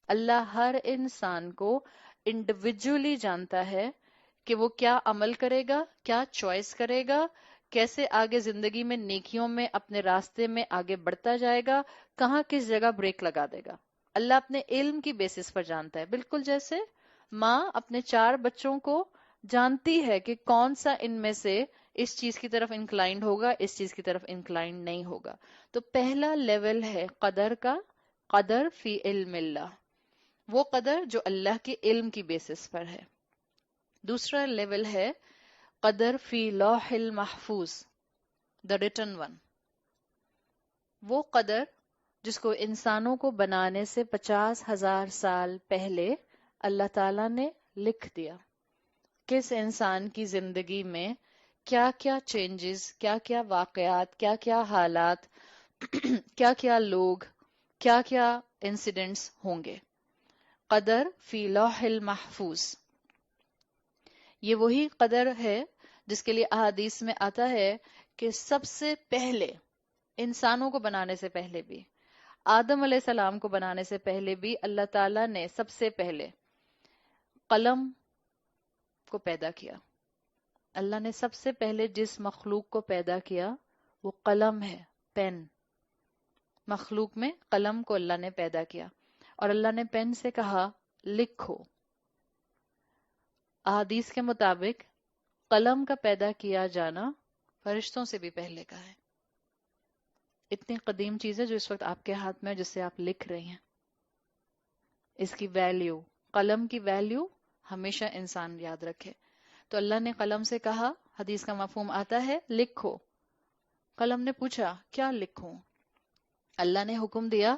اللہ ہر انسان کو انڈیویجولی جانتا ہے کہ وہ کیا عمل کرے گا، کیا چوائس کرے گا، کیسے آگے زندگی میں نیکیوں میں اپنے راستے میں آگے بڑھتا جائے گا، کہاں کس جگہ بریک لگا دے گا۔ اللہ اپنے علم کی بیسس پر جانتا ہے، بالکل جیسے ماں اپنے 4 بچوں کو جانتی ہے کہ کون سا ان میں سے اس چیز کی طرف انکلائنڈ ہوگا، اس چیز کی طرف انکلائنڈ نہیں ہوگا۔ تو پہلا لیول ہے قدر کا، قدر فی علم اللہ، وہ قدر جو اللہ کے علم کی بیسس پر ہے۔ دوسرا لیول ہے قدر فی لوح المحفوظ، دا ریٹن ون، وہ قدر جس کو انسانوں کو بنانے سے 50,000 سال پہلے اللہ تعالی نے لکھ دیا۔ کس انسان کی زندگی میں کیا کیا چینجز، کیا کیا واقعات، کیا کیا حالات، کیا کیا لوگ، کیا کیا انسیڈنٹس ہوں گے۔ قدر فی لوح المحفوظ، یہ وہی قدر ہے جس کے لیے احادیث میں آتا ہے کہ سب سے پہلے انسانوں کو بنانے سے پہلے بھی، آدم علیہ السلام کو بنانے سے پہلے بھی اللہ تعالیٰ نے سب سے پہلے قلم کو پیدا کیا۔ اللہ نے سب سے پہلے جس مخلوق کو پیدا کیا وہ قلم ہے، پین۔ مخلوق میں قلم کو اللہ نے پیدا کیا، اور اللہ نے پین سے کہا لکھو۔ احادیث کے مطابق قلم کا پیدا کیا جانا فرشتوں سے بھی پہلے کا ہے۔ اتنی قدیم چیز ہے جو اس وقت آپ کے ہاتھ میں ہے، جس سے آپ لکھ رہے ہیں، اس کی ویلیو، قلم کی ویلیو ہمیشہ انسان یاد رکھے۔ تو اللہ نے قلم سے کہا، حدیث کا مفہوم آتا ہے لکھو۔ قلم نے پوچھا کیا لکھوں؟ اللہ نے حکم دیا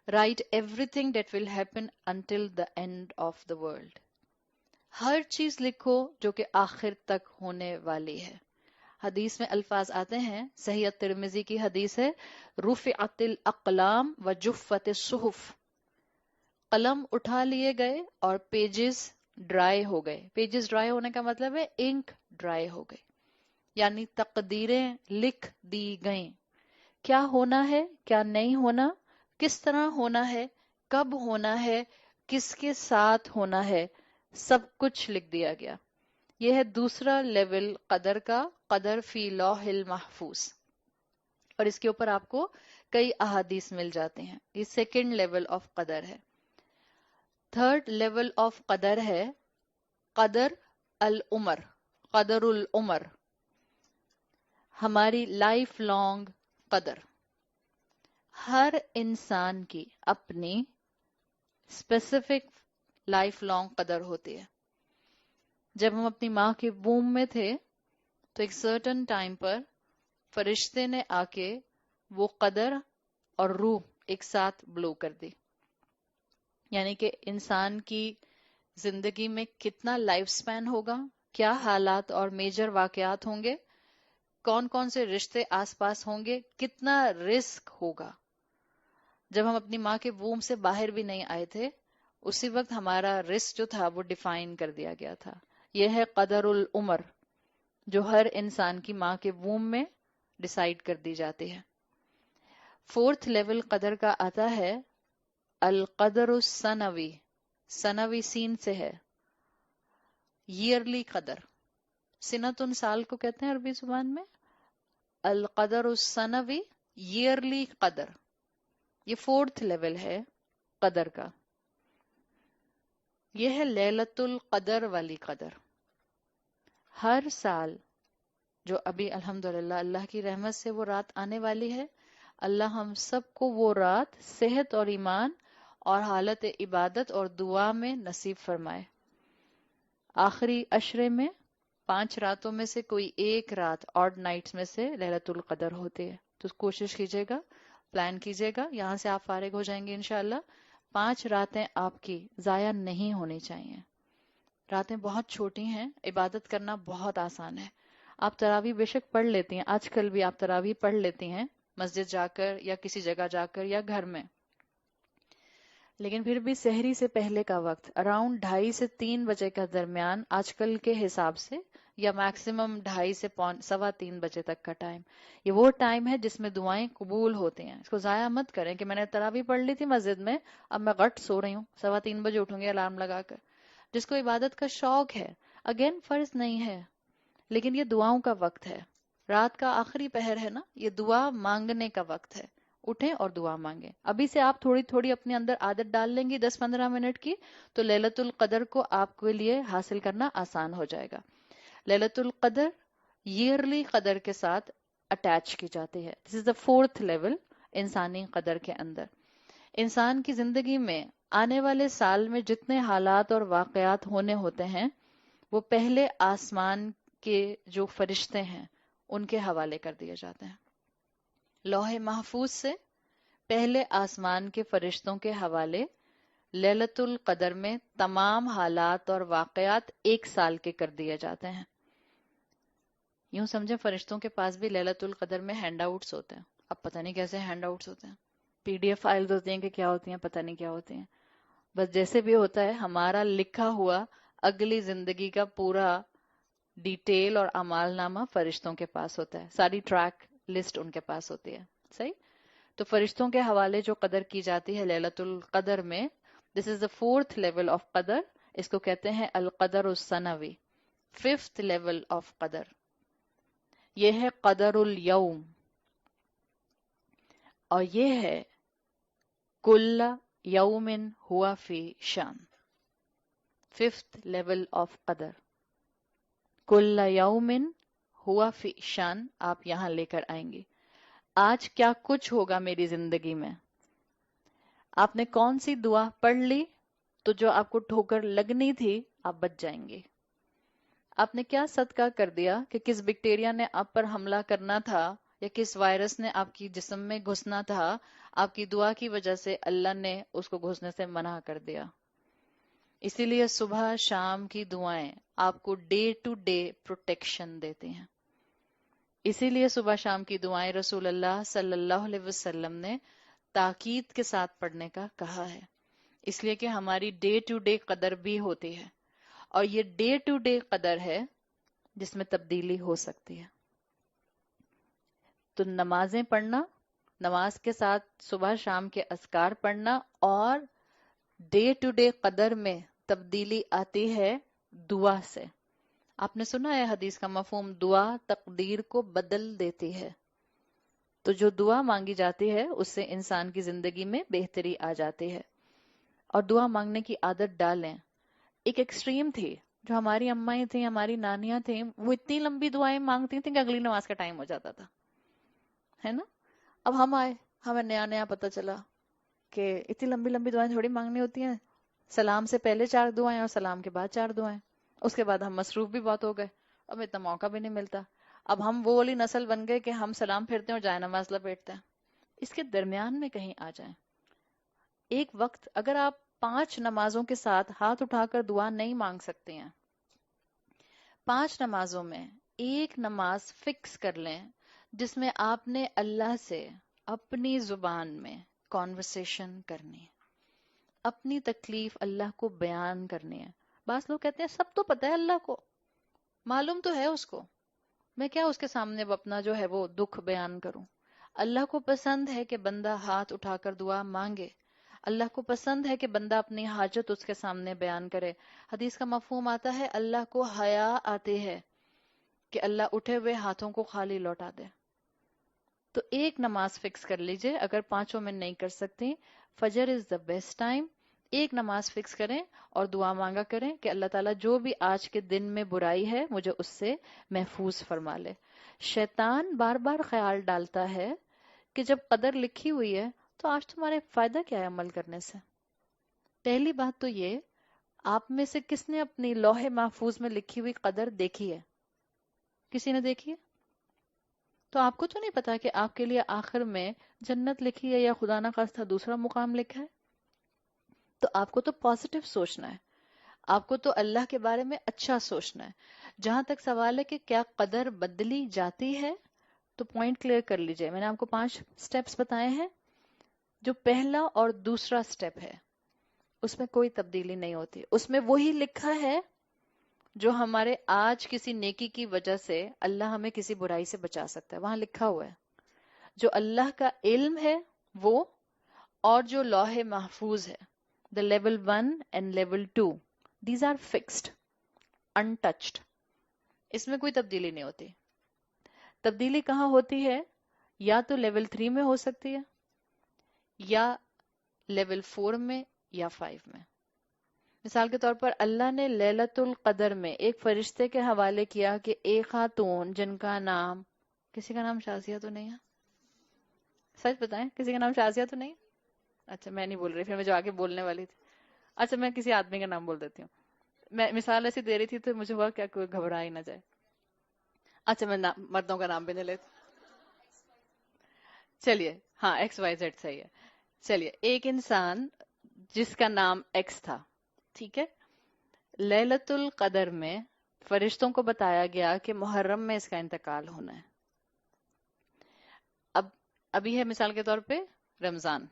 write everything that will happen until the end of the world، ہر چیز لکھو جو کہ آخر تک ہونے والی ہے۔ حدیث میں الفاظ آتے ہیں، صحیح ترمذی کی حدیث ہے، رفعت الاقلام وجفت الصحف، قلم اٹھا لیے گئے اور پیجز ڈرائی ہو گئے۔ پیجز ڈرائی ہونے کا مطلب ہے انک ڈرائی ہو گئی، یعنی تقدیریں لکھ دی گئیں، کیا ہونا ہے، کیا نہیں ہونا، کس طرح ہونا ہے، کب ہونا ہے، کس کے ساتھ ہونا ہے، سب کچھ لکھ دیا گیا۔ یہ ہے دوسرا لیول قدر کا، قدر فی لوح المحفوظ، اور اس کے اوپر آپ کو کئی احادیث مل جاتے ہیں۔ یہ سیکنڈ لیول آف قدر ہے۔ تھرڈ لیول آف قدر ہے قدر العمر، قدر العمر، ہماری لائف لانگ قدر۔ ہر انسان کی اپنی اسپیسیفک لائف لانگ قدر ہوتی ہے۔ جب ہم اپنی ماں کے ووم میں تھے تو ایک سرٹن ٹائم پر فرشتے نے آ کے وہ قدر اور روح ایک ساتھ بلو کر دی، یعنی کہ انسان کی زندگی میں کتنا لائف سپین ہوگا، کیا حالات اور میجر واقعات ہوں گے، کون کون سے رشتے آس پاس ہوں گے، کتنا رسک ہوگا۔ جب ہم اپنی ماں کے ووم سے باہر بھی نہیں آئے تھے، اسی وقت ہمارا رسک جو تھا وہ ڈیفائن کر دیا گیا تھا۔ یہ ہے قدر العمر جو ہر انسان کی ماں کے ووم میں ڈیسائیڈ کر دی جاتی ہے۔ فورتھ لیول قدر کا آتا ہے القدر السنوی، سنوی سین سے ہے، ایئرلی قدر، سنتن سال کو کہتے ہیں عربی زبان میں، القدر السنوی ایئرلی قدر، یہ فورتھ لیول ہے قدر کا۔ یہ ہے لیلۃ القدر والی قدر۔ ہر سال جو ابھی الحمدللہ اللہ کی رحمت سے وہ رات آنے والی ہے، اللہ ہم سب کو وہ رات صحت اور ایمان اور حالت عبادت اور دعا میں نصیب فرمائے۔ آخری عشرے میں 5 راتوں میں سے کوئی ایک رات آڈ نائٹس میں سے ليلۃ القدر ہوتی ہے، تو کوشش کیجیے گا، پلان کیجیے گا، یہاں سے آپ فارغ ہو جائیں گے انشاءاللہ، 5 راتیں آپ کی ضائع نہیں ہونی چاہیے۔ راتیں بہت چھوٹی ہیں، عبادت کرنا بہت آسان ہے۔ آپ تراویح بے شک پڑھ لیتی ہیں، آج کل بھی آپ تراویح پڑھ لیتی ہیں مسجد جا کر یا کسی جگہ جا کر یا گھر میں، لیکن پھر بھی سحری سے پہلے کا وقت اراؤنڈ 2:30 سے 3 بجے کا درمیان آج کل کے حساب سے، یا میکسیمم 2:30 سے 3:15 بجے تک کا ٹائم، یہ وہ ٹائم ہے جس میں دعائیں قبول ہوتی ہیں. اس کو ضائع مت کریں کہ میں نے تراویح پڑھ لی تھی مسجد میں، اب میں غٹ سو رہی ہوں، 3:15 بجے اٹھوں گی الارم لگا کر. جس کو عبادت کا شوق ہے، اگین فرض نہیں ہے، لیکن یہ دعاؤں کا وقت ہے. رات کا آخری پہر ہے نا، یہ دعا مانگنے کا وقت ہے. اٹھیں اور دعا مانگیں. ابھی سے آپ تھوڑی تھوڑی اپنے اندر عادت ڈال لیں گی 10-15 منٹ کی، تو لیلۃ القدر کو آپ کے لیے حاصل کرنا آسان ہو جائے گا. لیلۃ القدر ایئرلی قدر کے ساتھ اٹیچ کی جاتی ہے. دس از دا فورتھ لیول انسانی قدر کے اندر. انسان کی زندگی میں آنے والے سال میں جتنے حالات اور واقعات ہونے ہوتے ہیں، وہ پہلے آسمان کے جو فرشتے ہیں ان کے حوالے کر دیے جاتے ہیں. لوح محفوظ سے پہلے آسمان کے فرشتوں کے حوالے لیلۃ القدر میں تمام حالات اور واقعات ایک سال کے کر دیے جاتے ہیں. یوں سمجھیں فرشتوں کے پاس بھی لیلۃ القدر میں ہینڈ آؤٹس ہوتے ہیں. اب پتہ نہیں کیسے ہینڈ آؤٹس ہوتے ہیں، پی ڈی ایف فائلز ہوتی ہیں کہ کیا ہوتی ہیں، پتہ نہیں کیا ہوتی ہیں. بس جیسے بھی ہوتا ہے، ہمارا لکھا ہوا اگلی زندگی کا پورا ڈیٹیل اور اعمال نامہ فرشتوں کے پاس ہوتا ہے، ساری ٹریک لسٹ ان کے پاس ہوتی ہے. صحیح. تو فرشتوں کے حوالے جو قدر کی جاتی ہے لیلۃ القدر میں، دس از دا فورتھ لیول آف قدر. اس کو کہتے ہیں القدر السنوی، ففتھ لیول آف قدر. یہ ہے قدر الیوم، اور یہ ہے کل یوم ہوا فی شان. ففتھ لیول آف قدر، کل یوم ہوا فی شان، آپ یہاں لے کر آئیں گی. آج کیا کچھ ہوگا میری زندگی میں. آپ نے کون سی دعا پڑھ لی تو جو آپ کو ٹھوکر لگنی تھی آپ بچ جائیں گے. آپ نے کیا صدقہ کر دیا کہ کس بیکٹیریا نے آپ پر حملہ کرنا تھا یا کس وائرس نے آپ کی جسم میں گھسنا تھا، آپ کی دعا کی وجہ سے اللہ نے اس کو گھسنے سے منع کر دیا. اسی لیے صبح شام کی دعائیں آپ کو ڈے ٹو ڈے پروٹیکشن دیتی ہیں. اسی لیے صبح شام کی دعائیں رسول اللہ صلی اللہ علیہ وسلم نے تاکید کے ساتھ پڑھنے کا کہا ہے، اس لیے کہ ہماری ڈے ٹو ڈے قدر بھی ہوتی ہے، اور یہ ڈے ٹو ڈے قدر ہے جس میں تبدیلی ہو سکتی ہے. تو نمازیں پڑھنا، نماز کے ساتھ صبح شام کے اذکار پڑھنا، اور ڈے ٹو ڈے قدر میں تبدیلی آتی ہے دعا سے. آپ نے سنا ہے حدیث کا مفہوم، دعا تقدیر کو بدل دیتی ہے. تو جو دعا مانگی جاتی ہے اس سے انسان کی زندگی میں بہتری آ جاتی ہے. اور دعا مانگنے کی عادت ڈالیں. ایک ایکسٹریم تھی جو ہماری امائیں تھیں، ہماری نانیاں تھیں، وہ اتنی لمبی دعائیں مانگتی تھیں کہ اگلی نماز کا ٹائم ہو جاتا تھا، ہے نا. اب ہم آئے، ہمیں نیا نیا پتہ چلا کہ اتنی لمبی لمبی دعائیں تھوڑی مانگنی ہوتی ہیں. سلام سے پہلے 4 دعائیں اور سلام کے بعد 4 دعائیں. اس کے بعد ہم مصروف بھی بہت ہو گئے، اب اتنا موقع بھی نہیں ملتا. اب ہم وہ والی نسل بن گئے کہ ہم سلام پھرتے ہیں اور جائے نماز لپیٹتے ہیں. اس کے درمیان میں کہیں آ جائیں. ایک وقت اگر آپ 5 نمازوں کے ساتھ ہاتھ اٹھا کر دعا نہیں مانگ سکتے ہیں، 5 نمازوں میں ایک نماز فکس کر لیں جس میں آپ نے اللہ سے اپنی زبان میں کانورسیشن کرنی ہے، اپنی تکلیف اللہ کو بیان کرنی ہے. بعض لوگ کہتے ہیں سب تو پتہ ہے اللہ کو، معلوم تو ہے اس کو، میں کیا اس کے سامنے اپنا جو ہے وہ دکھ بیان کروں. اللہ کو پسند ہے کہ بندہ ہاتھ اٹھا کر دعا مانگے. اللہ کو پسند ہے کہ بندہ اپنی حاجت اس کے سامنے بیان کرے. حدیث کا مفہوم آتا ہے اللہ کو حیا آتی ہے کہ اللہ اٹھے ہوئے ہاتھوں کو خالی لوٹا دے. تو ایک نماز فکس کر لیجئے. اگر 5 میں نہیں کر سکتی، فجر از دا بیسٹ ٹائم. ایک نماز فکس کریں اور دعا مانگا کریں کہ اللہ تعالیٰ جو بھی آج کے دن میں برائی ہے مجھے اس سے محفوظ فرما لے. شیطان بار بار خیال ڈالتا ہے کہ جب قدر لکھی ہوئی ہے تو آج تمہارے فائدہ کیا ہے عمل کرنے سے. پہلی بات تو یہ، آپ میں سے کس نے اپنی لوح محفوظ میں لکھی ہوئی قدر دیکھی ہے؟ کسی نے دیکھی ہے؟ تو آپ کو تو نہیں پتا کہ آپ کے لیے آخر میں جنت لکھی ہے یا خدا نہ خواستہ دوسرا مقام لکھا ہے. تو آپ کو تو پازیٹیو سوچنا ہے، آپ کو تو اللہ کے بارے میں اچھا سوچنا ہے. جہاں تک سوال ہے کہ کیا قدر بدلی جاتی ہے، تو پوائنٹ کلیئر کر لیجئے. میں نے آپ کو 5 سٹیپس بتائے ہیں. جو پہلا اور دوسرا سٹیپ ہے اس میں کوئی تبدیلی نہیں ہوتی، اس میں وہی لکھا ہے جو ہمارے آج کسی نیکی کی وجہ سے اللہ ہمیں کسی برائی سے بچا سکتا ہے، وہاں لکھا ہوا ہے جو اللہ کا علم ہے وہ، اور جو لوح محفوظ ہے، the level 1 and level 2 these are fixed untouched، اس میں کوئی تبدیلی نہیں ہوتی۔ تبدیلی کہاں ہوتی ہے؟ یا تو لیول 3 میں ہو سکتی ہے، یا لیول 4 میں، یا 5 میں۔ مثال کے طور پر اللہ نے لیلۃ القدر میں ایک فرشتے کے حوالے کیا کہ ایک خاتون جن کا نام، کسی کا نام شازیہ تو نہیں ہے؟ سچ بتائیں، کسی کا نام شازیہ تو نہیں؟ اچھا میں نہیں بول رہی، پھر میں جو آگے بولنے والی تھی، اچھا میں کسی آدمی کا نام بول دیتی ہوں۔ میں مثال ایسی دے رہی تھی تو مجھے ہوا کیا کوئی گھبرا ہی نہ جائے۔ اچھا میں مردوں کا نام بھی نہیں لیتی، چلیے ہاں ایکس وائی زیڈ صحیح ہے۔ چلیے ایک انسان جس کا نام ایکس تھا، ٹھیک ہے، لیلۃ القدر میں فرشتوں کو بتایا گیا کہ محرم میں اس کا انتقال ہونا ہے۔ اب ابھی ہے مثال کے طور پہ رمضان،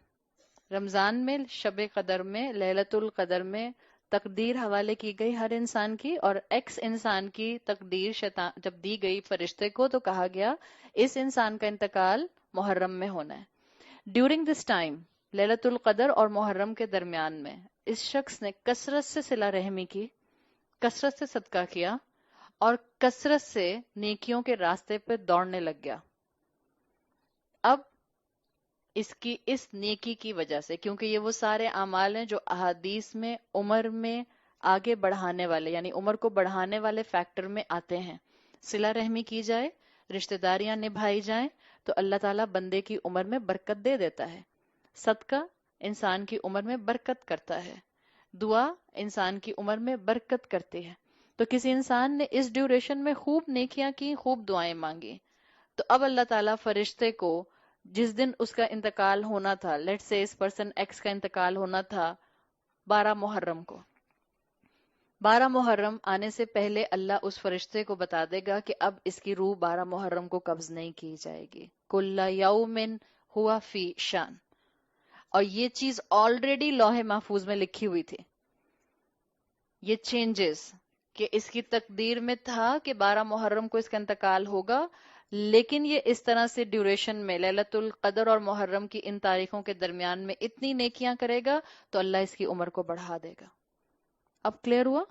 رمضان میں شب قدر میں لیلۃ القدر میں تقدیر حوالے کی گئی ہر انسان کی، اور ایکس انسان کی تقدیر شیطان جب دی گئی فرشتے کو تو کہا گیا اس انسان کا انتقال محرم میں ہونا ہے۔ ڈیورنگ دس ٹائم لیلۃ القدر اور محرم کے درمیان میں اس شخص نے کثرت سے صلہ رحمی کی، کثرت سے صدقہ کیا، اور کثرت سے نیکیوں کے راستے پہ دوڑنے لگ گیا۔ اب اس نیکی کی وجہ سے، کیونکہ یہ وہ سارے اعمال ہیں جو احادیث میں عمر میں آگے بڑھانے والے، یعنی عمر کو بڑھانے والے فیکٹر میں آتے ہیں، صلہ رحمی کی جائے، رشتہ داریاں نبھائی جائیں تو اللہ تعالیٰ بندے کی عمر میں برکت دے دیتا ہے، صدقہ انسان کی عمر میں برکت کرتا ہے، دعا انسان کی عمر میں برکت کرتی ہے۔ تو کسی انسان نے اس ڈیوریشن میں خوب نیکیاں کی، خوب دعائیں مانگی، تو اب اللہ تعالیٰ فرشتے کو جس دن اس کا انتقال ہونا تھا، لیٹ سے اس پرسن ایکس کا انتقال ہونا تھا 12 محرم کو، 12 محرم آنے سے پہلے اللہ اس فرشتے کو بتا دے گا کہ اب اس کی روح 12 محرم کو قبض نہیں کی جائے گی، کل یوم ہوا فی شان، اور یہ چیز آلریڈی لوح محفوظ میں لکھی ہوئی تھی، یہ چینجز کہ اس کی تقدیر میں تھا کہ 12 محرم کو اس کا انتقال ہوگا، لیکن یہ اس طرح سے ڈیوریشن میں لیلۃ القدر اور محرم کی ان تاریخوں کے درمیان میں اتنی نیکیاں کرے گا تو اللہ اس کی عمر کو بڑھا دے گا۔ اب کلیئر ہوا؟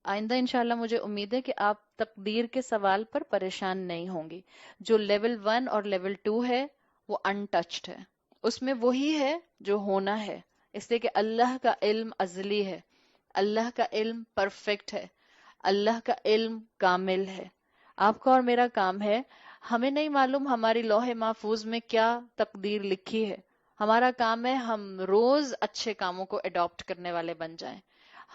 آئندہ انشاءاللہ مجھے امید ہے کہ آپ تقدیر کے سوال پر پریشان نہیں ہوں گی۔ جو لیول 1 اور لیول 2 ہے وہ انٹچڈ ہے، اس میں وہی ہے جو ہونا ہے، اس لیے کہ اللہ کا علم ازلی ہے، اللہ کا علم پرفیکٹ ہے، اللہ کا علم کامل ہے۔ آپ کا اور میرا کام ہے، ہمیں نہیں معلوم ہماری لوح محفوظ میں کیا تقدیر لکھی ہے، ہمارا کام ہے ہم روز اچھے کاموں کو اڈاپٹ کرنے والے بن جائیں،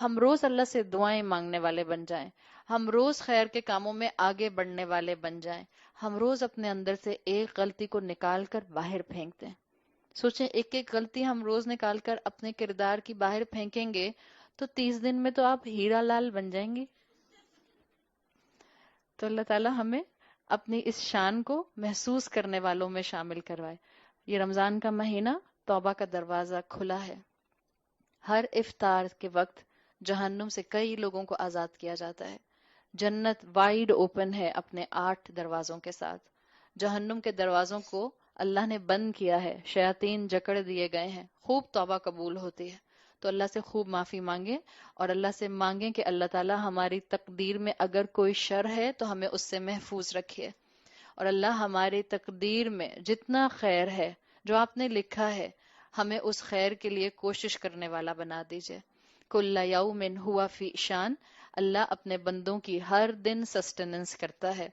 ہم روز اللہ سے دعائیں مانگنے والے بن جائیں، ہم روز خیر کے کاموں میں آگے بڑھنے والے بن جائیں، ہم روز اپنے اندر سے ایک غلطی کو نکال کر باہر پھینک دیں۔ سوچیں ایک ایک غلطی ہم روز نکال کر اپنے کردار کی باہر پھینکیں گے تو 30 دن میں تو آپ ہیرا لال بن جائیں گی۔ تو اللہ تعالیٰ ہمیں اپنی اس شان کو محسوس کرنے والوں میں شامل کروائے۔ یہ رمضان کا مہینہ توبہ کا دروازہ کھلا ہے، ہر افطار کے وقت جہنم سے کئی لوگوں کو آزاد کیا جاتا ہے، جنت وائڈ اوپن ہے اپنے 8 دروازوں کے ساتھ، جہنم کے دروازوں کو اللہ نے بند کیا ہے، شیاطین جکڑ دیے گئے ہیں، خوب توبہ قبول ہوتی ہے۔ تو اللہ سے خوب معافی مانگیں، اور اللہ سے مانگیں کہ اللہ تعالیٰ ہماری تقدیر میں اگر کوئی شر ہے تو ہمیں اس سے محفوظ رکھے، اور اللہ ہماری تقدیر میں جتنا خیر ہے جو آپ نے لکھا ہے ہمیں اس خیر کے لیے کوشش کرنے والا بنا دیجئے۔ کل یوم ہوا فی شان، اللہ اپنے بندوں کی ہر دن سسٹیننس کرتا ہے۔